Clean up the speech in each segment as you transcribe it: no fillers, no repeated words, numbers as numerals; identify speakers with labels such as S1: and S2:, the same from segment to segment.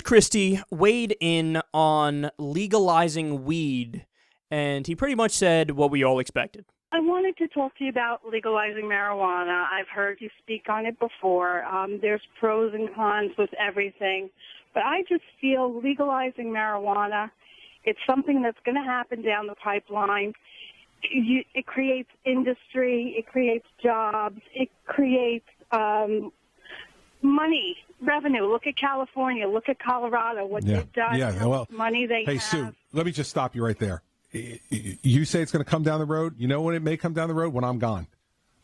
S1: Christie weighed in on legalizing weed, and he pretty much said what we all expected.
S2: I wanted to talk to you about legalizing marijuana. I've heard you speak on it before. There's pros and cons with everything, but I just feel legalizing marijuana, it's something that's going to happen down the pipeline. It creates industry, it creates jobs, it creates money, revenue. Look at California, look at Colorado, what they've done, how much money they have.
S3: Hey, Sue, let me just stop you right there. You say it's going to come down the road. You know when it may come down the road? When I'm gone.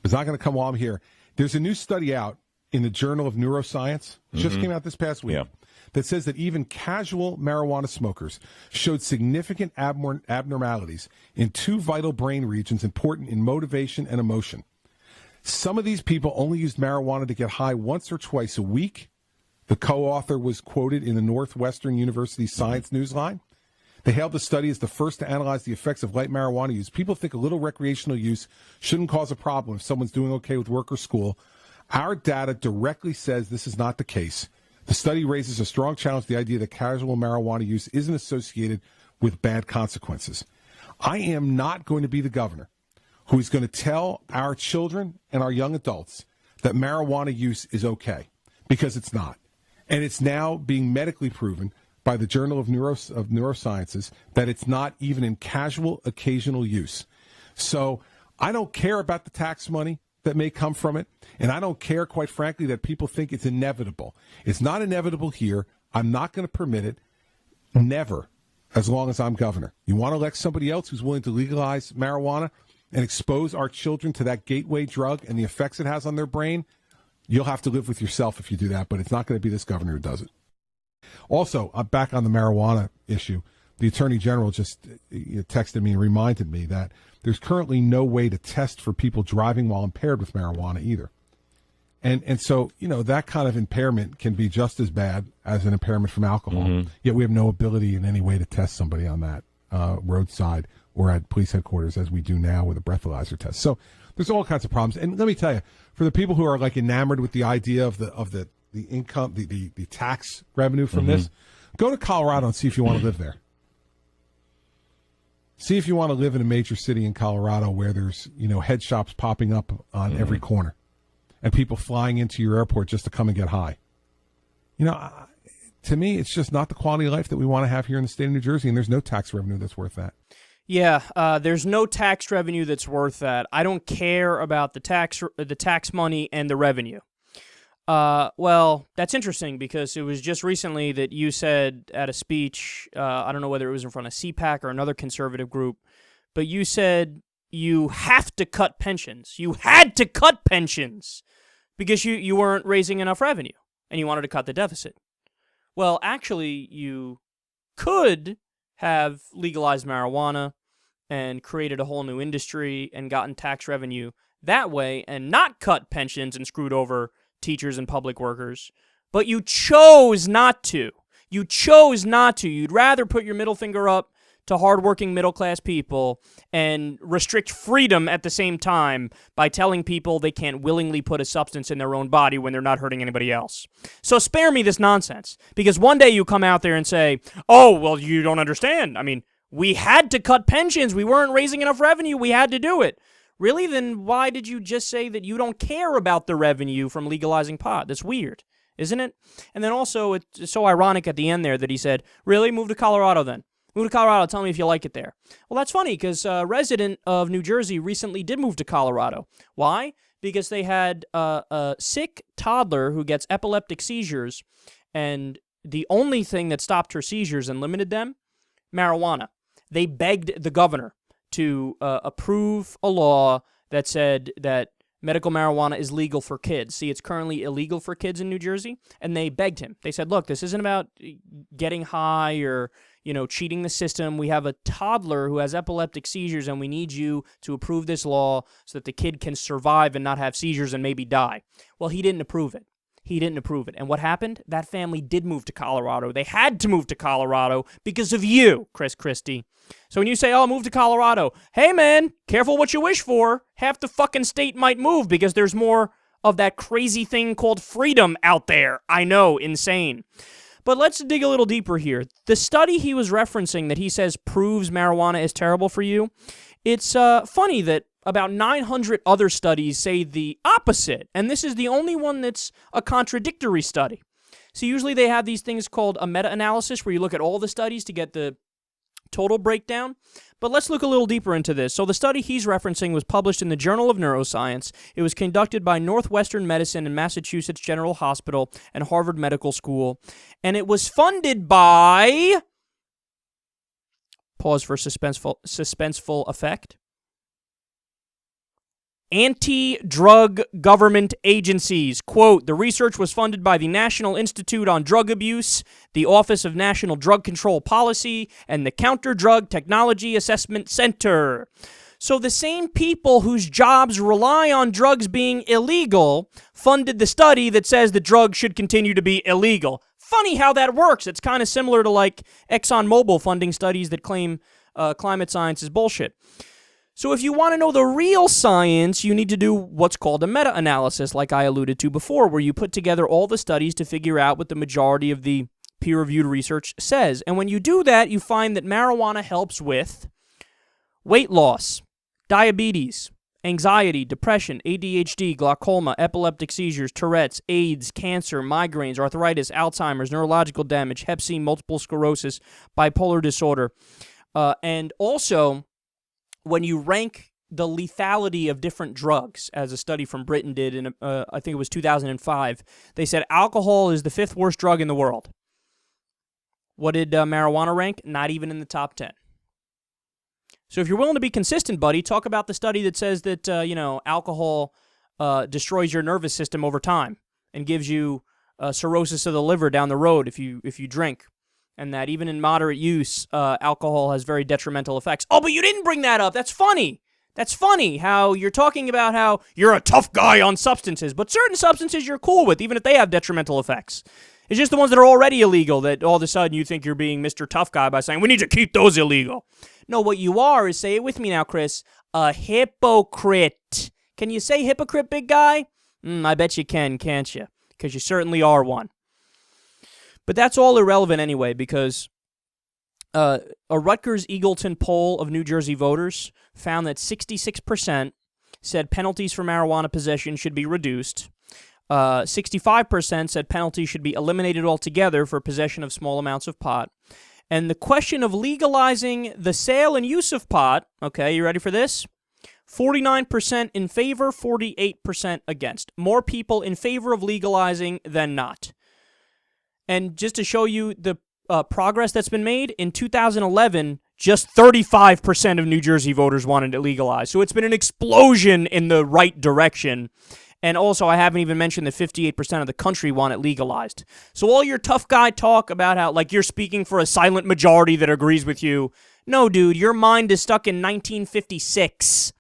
S3: It's not going to come while I'm here. There's a new study out in the Journal of Neuroscience, just came out this past week, that says that even casual marijuana smokers showed significant abnormalities in two vital brain regions important in motivation and emotion. Some of these people only used marijuana to get high once or twice a week. The co-author was quoted in the Northwestern University Science Newsline. They hailed the study as the first to analyze the effects of light marijuana use. People think a little recreational use shouldn't cause a problem if someone's doing okay with work or school. Our data directly says this is not the case. The study raises a strong challenge to the idea that casual marijuana use isn't associated with bad consequences. I am not going to be the governor who is going to tell our children and our young adults that marijuana use is okay, because it's not. And it's now being medically proven by the Journal of Neurosciences that it's not even in casual, occasional use. So I don't care about the tax money that may come from it, and I don't care, quite frankly, that people think it's inevitable. It's not inevitable here. I'm not going to permit it, never, as long as I'm governor. You want to elect somebody else who's willing to legalize marijuana and expose our children to that gateway drug and the effects it has on their brain? You'll have to live with yourself if you do that, but it's not going to be this governor who does it. Also, back on the marijuana issue, the Attorney General just texted me and reminded me that there's currently no way to test for people driving while impaired with marijuana either. And so, that kind of impairment can be just as bad as an impairment from alcohol. Yet we have no ability in any way to test somebody on that roadside or at police headquarters as we do now with a breathalyzer test. So there's all kinds of problems. And let me tell you, for the people who are like enamored with the idea of the income, the tax revenue from this, go to Colorado and see if you want to live there. See if you want to live in a major city in Colorado where there's, head shops popping up on every corner and people flying into your airport just to come and get high. To me, it's just not the quality of life that we want to have here in the state of New Jersey, and there's no tax revenue that's worth that.
S1: Yeah, there's no tax revenue that's worth that. I don't care about the tax money and the revenue. Well, that's interesting because it was just recently that you said at a speech, I don't know whether it was in front of CPAC or another conservative group, but you said you have to cut pensions. You had to cut pensions because you weren't raising enough revenue and you wanted to cut the deficit. Well, actually, you could have legalized marijuana and created a whole new industry and gotten tax revenue that way and not cut pensions and screwed over teachers and public workers, but you chose not to. You chose not to. You'd rather put your middle finger up to hardworking middle-class people and restrict freedom at the same time by telling people they can't willingly put a substance in their own body when they're not hurting anybody else. So spare me this nonsense, because one day you come out there and say, oh, well, you don't understand. I mean, we had to cut pensions. We weren't raising enough revenue. We had to do it. Really? Then why did you just say that you don't care about the revenue from legalizing pot? That's weird, isn't it? And then also, it's so ironic at the end there that he said, really? Move to Colorado then. Move to Colorado. Tell me if you like it there. Well, that's funny because a resident of New Jersey recently did move to Colorado. Why? Because they had a sick toddler who gets epileptic seizures, and the only thing that stopped her seizures and limited them, marijuana. They begged the governor to approve a law that said that medical marijuana is legal for kids. See, it's currently illegal for kids in New Jersey, and they begged him. They said, look, this isn't about getting high or, cheating the system. We have a toddler who has epileptic seizures, and we need you to approve this law so that the kid can survive and not have seizures and maybe die. Well, he didn't approve it. He didn't approve it. And what happened? That family did move to Colorado. They had to move to Colorado because of you, Christie. So when you say, oh, move to Colorado, hey, man, careful what you wish for. Half the fucking state might move because there's more of that crazy thing called freedom out there. I know, insane. But let's dig a little deeper here. The study he was referencing that he says proves marijuana is terrible for you, it's funny that about 900 other studies say the opposite, and this is the only one that's a contradictory study. So usually they have these things called a meta-analysis where you look at all the studies to get the total breakdown. But let's look a little deeper into this. So the study he's referencing was published in the Journal of Neuroscience. It was conducted by Northwestern Medicine and Massachusetts General Hospital and Harvard Medical School. And it was funded by... Pause for suspenseful effect. Anti-drug government agencies. Quote, the research was funded by the National Institute on Drug Abuse, the Office of National Drug Control Policy, and the Counter-Drug Technology Assessment Center. So the same people whose jobs rely on drugs being illegal funded the study that says the drugs should continue to be illegal. Funny how that works. It's kind of similar to like ExxonMobil funding studies that claim climate science is bullshit. So if you want to know the real science, you need to do what's called a meta-analysis, like I alluded to before, where you put together all the studies to figure out what the majority of the peer-reviewed research says. And when you do that, you find that marijuana helps with weight loss, diabetes, anxiety, depression, ADHD, glaucoma, epileptic seizures, Tourette's, AIDS, cancer, migraines, arthritis, Alzheimer's, neurological damage, Hep C, multiple sclerosis, bipolar disorder. And also, when you rank the lethality of different drugs, as a study from Britain did in, I think it was 2005, they said alcohol is the 5th worst drug in the world. What did marijuana rank? Not even in the top 10. So if you're willing to be consistent, buddy, talk about the study that says that, alcohol destroys your nervous system over time and gives you cirrhosis of the liver down the road if you drink. And that even in moderate use, alcohol has very detrimental effects. Oh, but you didn't bring that up. That's funny. That's funny how you're talking about how you're a tough guy on substances, but certain substances you're cool with, even if they have detrimental effects. It's just the ones that are already illegal that all of a sudden you think you're being Mr. Tough Guy by saying, we need to keep those illegal. No, what you are is, say it with me now, Chris, a hypocrite. Can you say hypocrite, big guy? I bet you can, can't you? Because you certainly are one. But that's all irrelevant anyway, because a Rutgers-Eagleton poll of New Jersey voters found that 66% said penalties for marijuana possession should be reduced. 65% said penalties should be eliminated altogether for possession of small amounts of pot. And the question of legalizing the sale and use of pot, okay, you ready for this? 49% in favor, 48% against. More people in favor of legalizing than not. And just to show you the progress that's been made, in 2011, just 35% of New Jersey voters wanted it legalized. So it's been an explosion in the right direction. And also, I haven't even mentioned that 58% of the country want it legalized. So all your tough guy talk about how, like, you're speaking for a silent majority that agrees with you. No, dude, your mind is stuck in 1956.